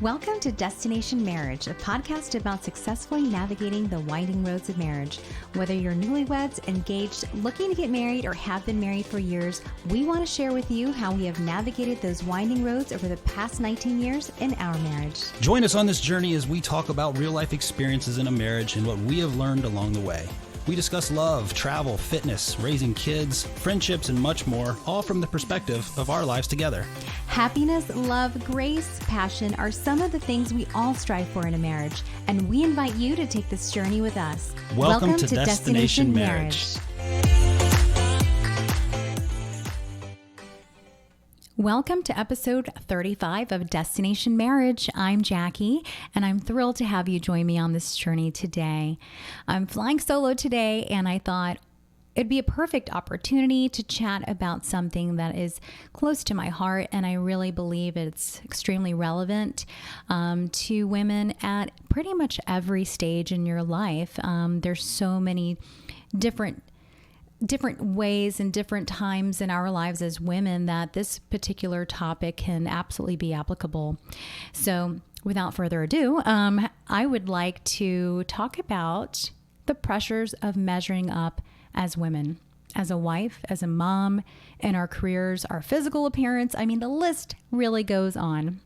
Welcome to Destination Marriage, a podcast about successfully navigating the winding roads of marriage. Whether you're newlyweds, engaged, looking to get married, or have been married for years, we want to share with you how we have navigated those winding roads over the past 19 years in our marriage. Join us on this journey as we talk about real-life experiences in a marriage and what we have learned along the way. We discuss love, travel, fitness, raising kids, friendships, and much more, all from the perspective of our lives together. Happiness, love, grace, passion are some of the things we all strive for in a marriage, and we invite you to take this journey with us. Welcome to Destination Marriage. Welcome to episode 35 of Destination Marriage. I'm Jackie, and I'm thrilled to have you join me on this journey today. I'm flying solo today, and I thought it'd be a perfect opportunity to chat about something that is close to my heart, and I really believe it's extremely relevant to women at pretty much every stage in your life. There's so many different ways and different times in our lives as women that this particular topic can absolutely be applicable. So without further ado, I would like to talk about the pressures of measuring up as women, as a wife, as a mom, in our careers, our physical appearance. I mean, the list really goes on.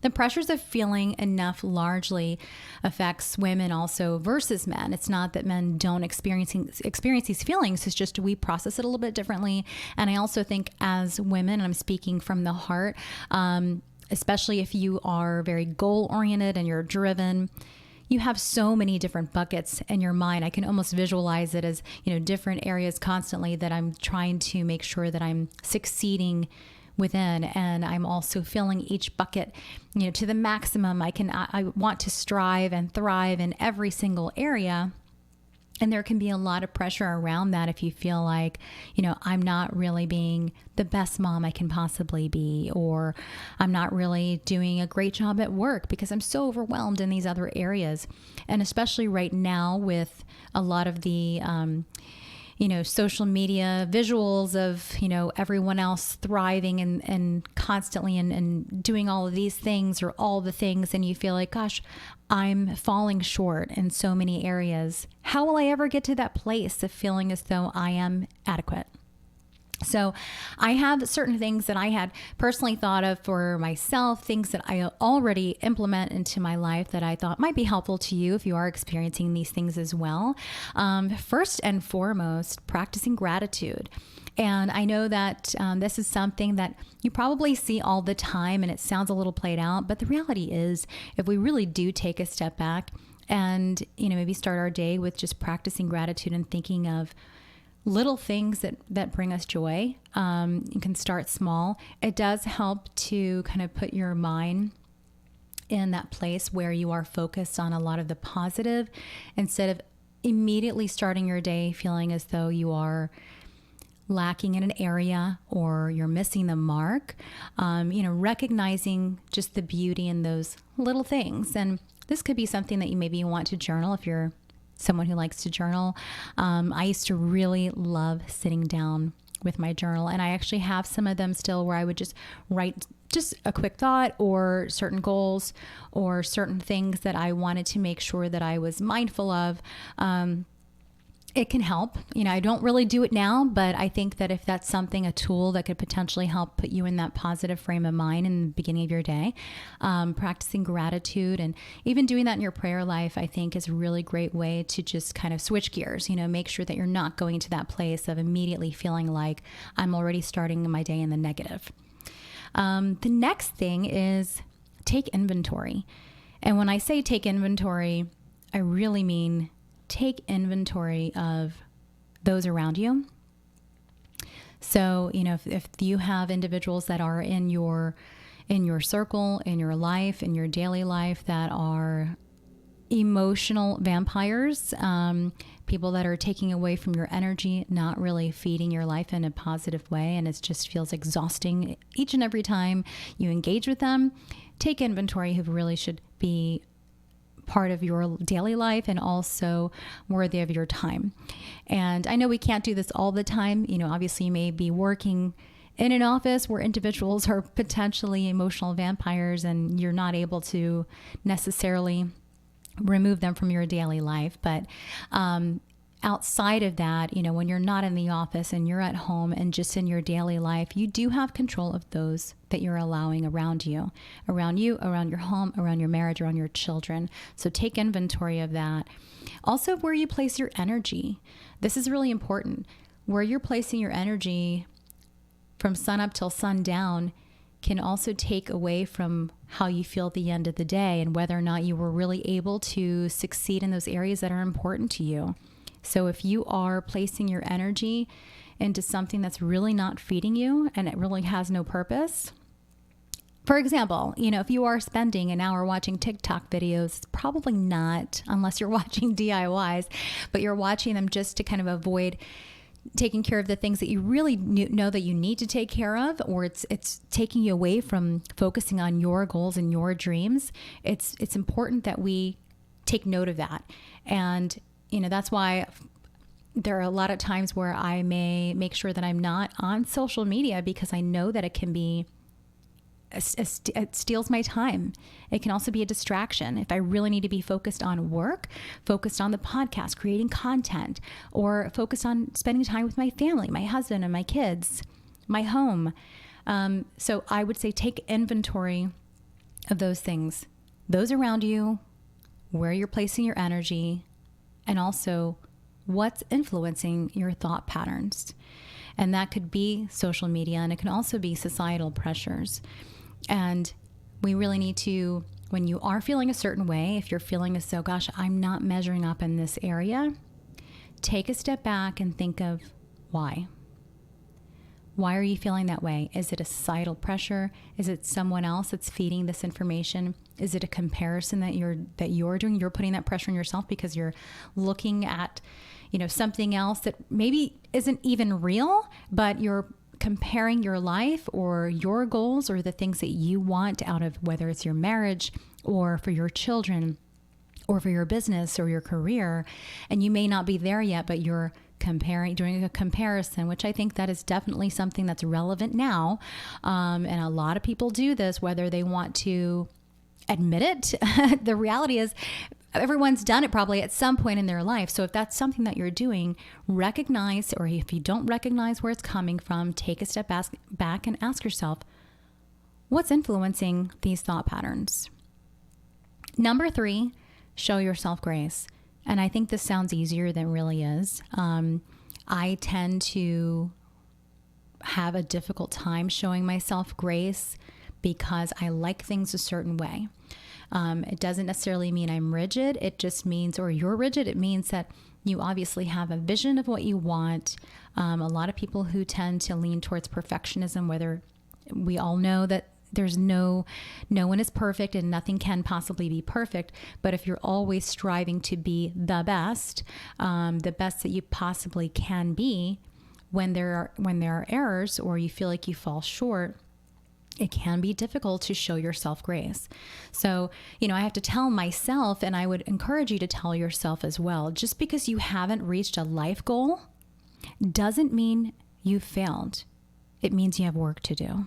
The pressures of feeling enough largely affects women also versus men. It's not that men don't experience these feelings. It's just we process it a little bit differently. And I also think as women, and I'm speaking from the heart, especially if you are very goal-oriented and you're driven, you have so many different buckets in your mind. I can almost visualize it as, different areas constantly that I'm trying to make sure that I'm succeeding within, and I'm also filling each bucket, to the maximum. I want to strive and thrive in every single area. And there can be a lot of pressure around that if you feel like, I'm not really being the best mom I can possibly be, or I'm not really doing a great job at work because I'm so overwhelmed in these other areas. And especially right now with a lot of the, social media visuals of, everyone else thriving and constantly and doing all of these things or all the things. And you feel like, gosh, I'm falling short in so many areas. How will I ever get to that place of feeling as though I am adequate? So I have certain things that I had personally thought of for myself, things that I already implement into my life that I thought might be helpful to you if you are experiencing these things as well. First and foremost, practicing gratitude. And I know that this is something that you probably see all the time and it sounds a little played out, but the reality is if we really do take a step back and, maybe start our day with just practicing gratitude and thinking of little things that bring us joy. You can start small. It does help to kind of put your mind in that place where you are focused on a lot of the positive instead of immediately starting your day feeling as though you are lacking in an area or you're missing the mark. Recognizing just the beauty in those little things. And this could be something that you maybe want to journal if you're someone who likes to journal. I used to really love sitting down with my journal, and I actually have some of them still where I would just write just a quick thought or certain goals or certain things that I wanted to make sure that I was mindful of. It can help. I don't really do it now, but I think that if that's a tool that could potentially help put you in that positive frame of mind in the beginning of your day, practicing gratitude and even doing that in your prayer life, I think is a really great way to just kind of switch gears, make sure that you're not going to that place of immediately feeling like I'm already starting my day in the negative. The next thing is take inventory. And when I say take inventory, I really mean take inventory of those around you. So, if you have individuals that are in your circle, in your life, in your daily life that are emotional vampires, people that are taking away from your energy, not really feeding your life in a positive way, and it just feels exhausting each and every time you engage with them, take inventory who really should be part of your daily life and also worthy of your time. And I know we can't do this all the time. Obviously you may be working in an office where individuals are potentially emotional vampires and you're not able to necessarily remove them from your daily life. But outside of that, when you're not in the office and you're at home and just in your daily life, you do have control of those that you're allowing around you, around your home, around your marriage, around your children. So take inventory of that. Also, where you place your energy. This is really important. Where you're placing your energy from sun up till sundown can also take away from how you feel at the end of the day and whether or not you were really able to succeed in those areas that are important to you. So if you are placing your energy into something that's really not feeding you and it really has no purpose, for example, if you are spending an hour watching TikTok videos, it's probably not, unless you're watching DIYs, but you're watching them just to kind of avoid taking care of the things that you really know that you need to take care of, or it's taking you away from focusing on your goals and your dreams. It's important that we take note of that. And that's why there are a lot of times where I may make sure that I'm not on social media because I know that it can be, it steals my time. It can also be a distraction. If I really need to be focused on work, focused on the podcast, creating content, or focused on spending time with my family, my husband and my kids, my home. So I would say take inventory of those things, those around you, where you're placing your energy, and also what's influencing your thought patterns. And that could be social media, and it can also be societal pressures. And we really need to, when you are feeling a certain way, if you're feeling as though, gosh, I'm not measuring up in this area, take a step back and think of why. Why are you feeling that way? Is it a societal pressure? Is it someone else that's feeding this information? Is it a comparison that you're doing? You're putting that pressure on yourself because you're looking at, something else that maybe isn't even real, but you're comparing your life or your goals or the things that you want out of, whether it's your marriage or for your children or for your business or your career. And you may not be there yet, but you're doing a comparison, which I think that is definitely something that's relevant now. And a lot of people do this, whether they want to admit it. The reality is everyone's done it probably at some point in their life. So if that's something that you're doing, recognize, or if you don't recognize where it's coming from, take a step back and ask yourself, what's influencing these thought patterns? Number 3, show yourself grace. And I think this sounds easier than it really is. I tend to have a difficult time showing myself grace because I like things a certain way. It doesn't necessarily mean I'm rigid. It just means, or you're rigid. It means that you obviously have a vision of what you want. A lot of people who tend to lean towards perfectionism, whether we all know that there's no one is perfect and nothing can possibly be perfect. But if you're always striving to be the best that you possibly can be, when there are errors or you feel like you fall short, it can be difficult to show yourself grace. So, I have to tell myself, and I would encourage you to tell yourself as well, just because you haven't reached a life goal doesn't mean you failed. It means you have work to do.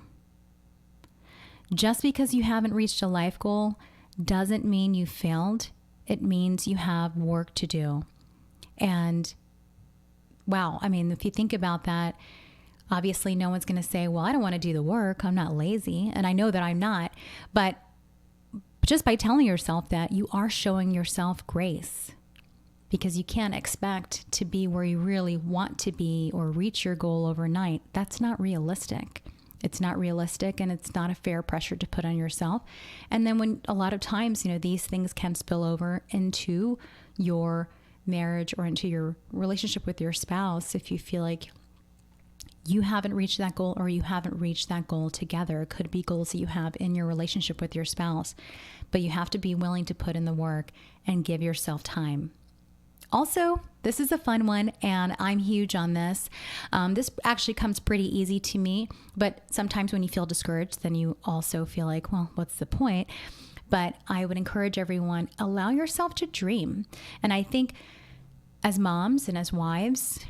Just because you haven't reached a life goal doesn't mean you failed. It means you have work to do. And wow, if you think about that, obviously no one's going to say, well, I don't want to do the work. I'm not lazy. And I know that I'm not. But just by telling yourself that, you are showing yourself grace, because you can't expect to be where you really want to be or reach your goal overnight. That's not realistic. It's not realistic, and it's not a fair pressure to put on yourself. And then when a lot of times, these things can spill over into your marriage or into your relationship with your spouse. If you feel like you haven't reached that goal, or you haven't reached that goal together, it could be goals that you have in your relationship with your spouse, but you have to be willing to put in the work and give yourself time. Also, this is a fun one, and I'm huge on this. This actually comes pretty easy to me, but sometimes when you feel discouraged, then you also feel like, well, what's the point? But I would encourage everyone, allow yourself to dream. And I think as moms and as wives,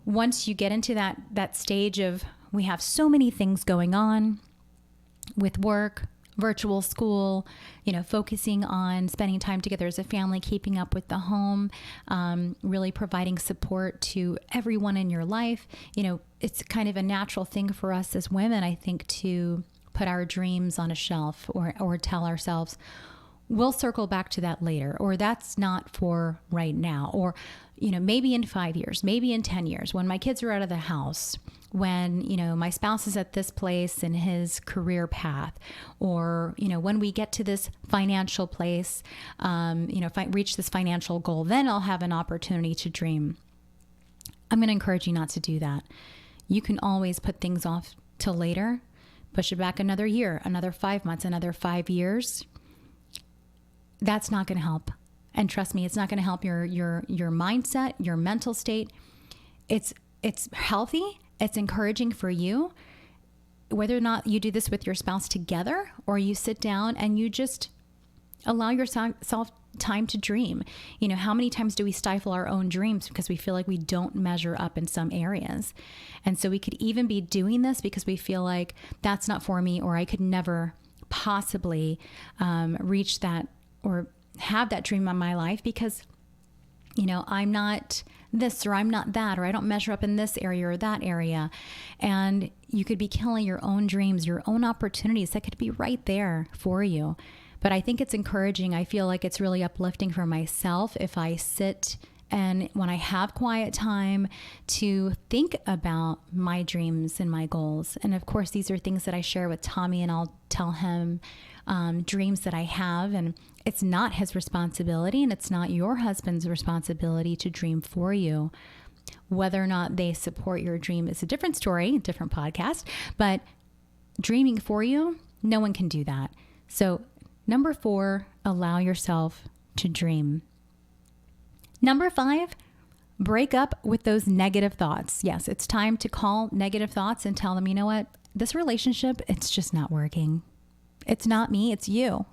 once you get into that stage of we have so many things going on with work, virtual school, focusing on spending time together as a family, keeping up with the home, really providing support to everyone in your life. It's kind of a natural thing for us as women, I think, to put our dreams on a shelf or tell ourselves, we'll circle back to that later, or that's not for right now, or, maybe in 5 years, maybe in 10 years, when my kids are out of the house, when, my spouse is at this place in his career path, or, when we get to this financial place, if I reach this financial goal, then I'll have an opportunity to dream. I'm going to encourage you not to do that. You can always put things off till later, push it back another year, another 5 months, another 5 years. That's not going to help. And trust me, it's not going to help your mindset, your mental state. It's healthy. It's encouraging for you, whether or not you do this with your spouse together, or you sit down and you just allow yourself time to dream. How many times do we stifle our own dreams because we feel like we don't measure up in some areas? And so we could even be doing this because we feel like that's not for me, or I could never possibly reach that or have that dream in my life because, I'm not this, or I'm not that, or I don't measure up in this area or that area. And you could be killing your own dreams, your own opportunities that could be right there for you. But I think it's encouraging. I feel like it's really uplifting for myself if I sit and when I have quiet time to think about my dreams and my goals. And of course, these are things that I share with Tommy, and I'll tell him dreams that I have. And it's not his responsibility, and it's not your husband's responsibility to dream for you. Whether or not they support your dream is a different story, different podcast. But dreaming for you, no one can do that. So number 4, allow yourself to dream. Number 5, break up with those negative thoughts. Yes, it's time to call negative thoughts and tell them, you know what? This relationship, it's just not working. It's not me, it's you.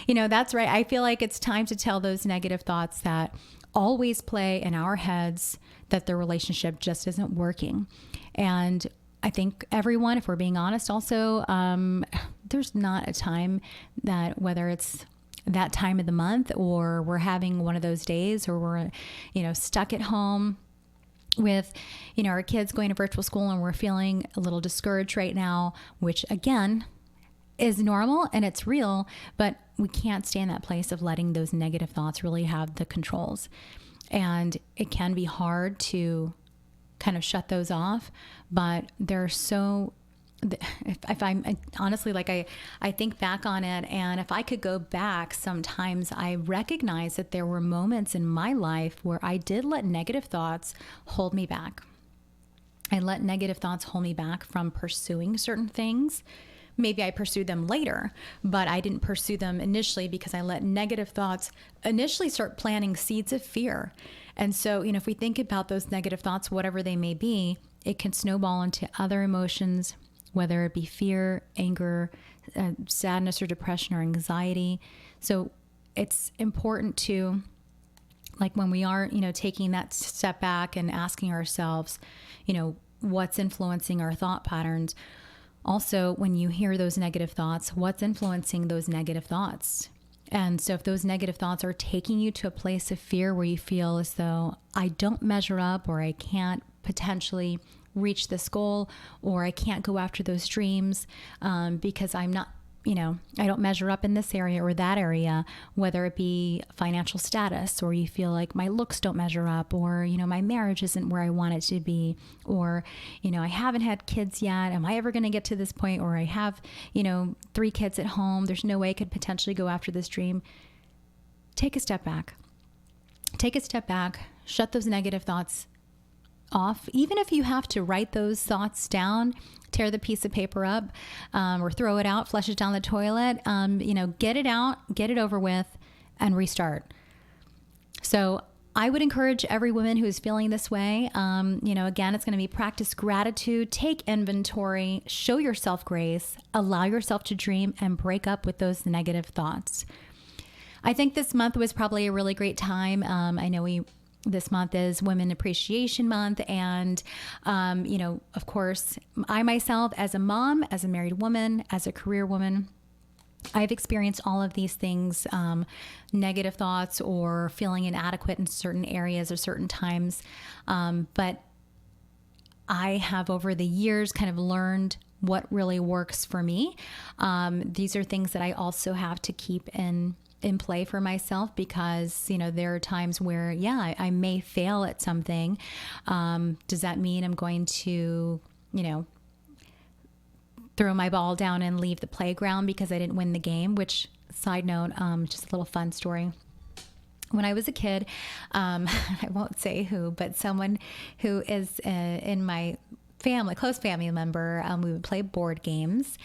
That's right. I feel like it's time to tell those negative thoughts that always play in our heads that the relationship just isn't working. And I think everyone, if we're being honest, also, there's not a time that, whether it's that time of the month or we're having one of those days, or we're, stuck at home with, our kids going to virtual school and we're feeling a little discouraged right now, which again is normal and it's real, but we can't stay in that place of letting those negative thoughts really have the controls. And it can be hard to kind of shut those off, but they're so, if I'm honestly, like I think back on it, and if I could go back, sometimes I recognize that there were moments in my life where I did let negative thoughts hold me back. I let negative thoughts hold me back from pursuing certain things. Maybe I pursued them later, but I didn't pursue them initially because I let negative thoughts initially start planting seeds of fear. And so, if we think about those negative thoughts, whatever they may be, it can snowball into other emotions, whether it be fear, anger, sadness or depression or anxiety. So it's important to, like when we are, taking that step back and asking ourselves, what's influencing our thought patterns. Also, when you hear those negative thoughts, what's influencing those negative thoughts? And so if those negative thoughts are taking you to a place of fear where you feel as though I don't measure up, or I can't potentially reach this goal, or I can't go after those dreams because I'm not, I don't measure up in this area or that area, whether it be financial status, or you feel like my looks don't measure up, or, my marriage isn't where I want it to be, or, I haven't had kids yet. Am I ever going to get to this point? Or I have, 3 kids at home. There's no way I could potentially go after this dream. Take a step back. Take a step back. Shut those negative thoughts off. Even if you have to write those thoughts down, tear the piece of paper up, or throw it out, flush it down the toilet, get it out, get it over with, and restart. So I would encourage every woman who is feeling this way, again, it's going to be practice gratitude, take inventory, show yourself grace, allow yourself to dream, and break up with those negative thoughts. I think this month was probably a really great time. I know we this month is Women Appreciation Month. And, of course, I myself, as a mom, as a married woman, as a career woman, I've experienced all of these things, negative thoughts or feeling inadequate in certain areas or certain times. But I have over the years kind of learned what really works for me. These are things that I also have to keep in play for myself, because, there are times where, I may fail at something. Does that mean I'm going to, throw my ball down and leave the playground because I didn't win the game? Which, side note, just a little fun story. When I was a kid, I won't say who, but someone who is in my family, close family member, we would play board games.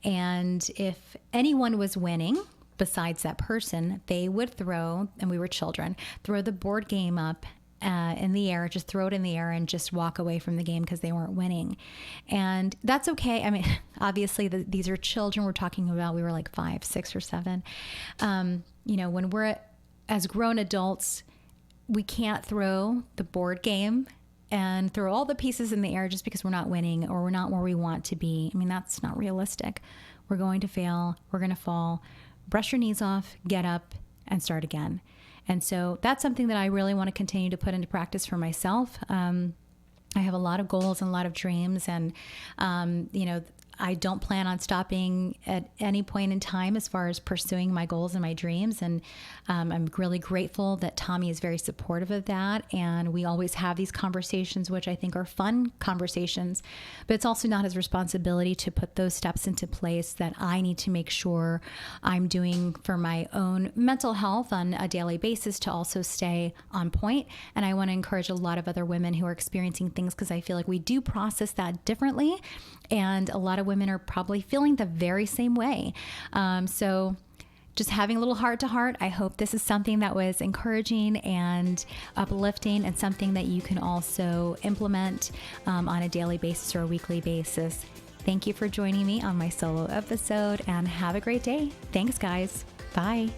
And if anyone was winning besides that person, they would throw, and we were children, throw the board game up in the air, just throw it in the air and just walk away from the game because they weren't winning. And that's okay. I mean, obviously these are children we're talking about. We were like 5, 6, or 7. When we're as grown adults, we can't throw the board game and throw all the pieces in the air just because we're not winning or we're not where we want to be. I mean, that's not realistic. We're going to fail. We're going to fall. Brush your knees off, get up, and start again. And so that's something that I really want to continue to put into practice for myself. I have a lot of goals and a lot of dreams, and, I don't plan on stopping at any point in time as far as pursuing my goals and my dreams. And I'm really grateful that Tommy is very supportive of that. And we always have these conversations, which I think are fun conversations, but it's also not his responsibility to put those steps into place that I need to make sure I'm doing for my own mental health on a daily basis to also stay on point. And I want to encourage a lot of other women who are experiencing things, because I feel like we do process that differently. And a lot of women are probably feeling the very same way. So just having a little heart to heart, I hope this is something that was encouraging and uplifting, and something that you can also implement on a daily basis or a weekly basis. Thank you for joining me on my solo episode, and have a great day. Thanks, guys. Bye.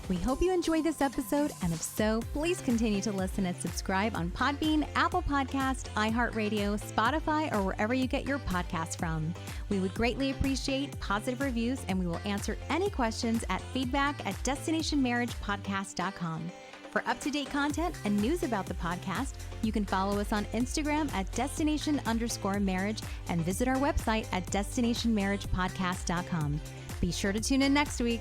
We hope you enjoyed this episode, and if so, please continue to listen and subscribe on Podbean, Apple Podcast, iHeartRadio, Spotify, or wherever you get your podcasts from. We would greatly appreciate positive reviews, and we will answer any questions at feedback@destinationmarriagepodcast.com. For up-to-date content and news about the podcast, you can follow us on Instagram at destination_marriage and visit our website at destinationmarriagepodcast.com. Be sure to tune in next week.